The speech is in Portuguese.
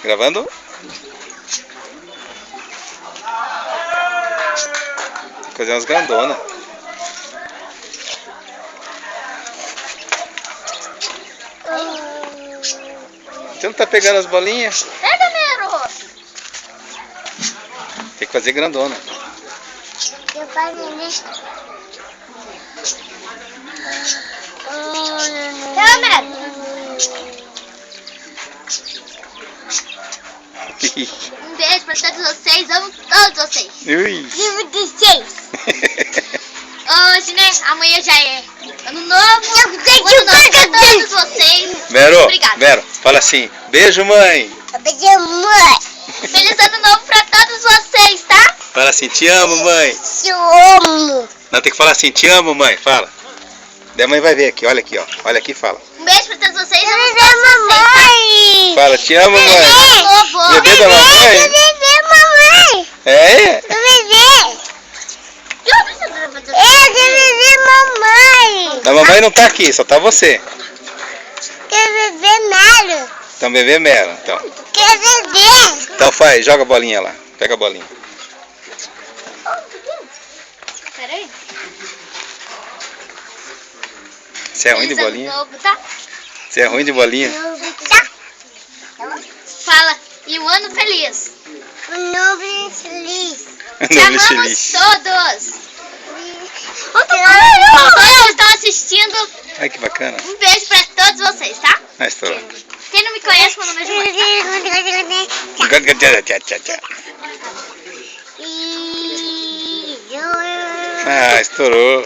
Gravando? Vou fazer umas grandonas. Você não tá pegando as bolinhas? Pega, Mero! Tem que fazer grandona. Eu faço isso. Pega, Mero! Um beijo pra todos vocês, amo todos vocês. Ui. Vivo de vocês. Hoje, né? Amanhã já é ano novo. Ano novo pra todos vocês. Vero, Obrigada. Vero, fala assim, beijo mãe. Beijo, mãe. Feliz ano novo pra todos vocês, tá? Fala assim, te amo mãe. Te amo. Não, tem que falar assim, te amo mãe, fala. Daí a mãe vai ver aqui, olha aqui, ó. Olha aqui e fala. Um beijo pra todos vocês. Amo todos vocês, Fala, te amo mãe. tá? Bebê da mamãe? Bebê, mamãe. É? Bebê. Bebê, mamãe. A mamãe não tá aqui, só tá você. Quer beber Mero? Então bebê Mero, então. Quer beber? Então faz, joga a bolinha lá. Pega a bolinha. Peraí. Você é ruim de bolinha? Novo, tá? Você é ruim de bolinha? Tá? Fala, e um ano feliz. Um novo feliz. Te Novo amamos feliz. todos. Todos estão assistindo. Ai, que bacana. Um beijo pra todos vocês, tá? Ah, estourou. Quem não me conhece, meu nome é Giovanna. Ah, estourou.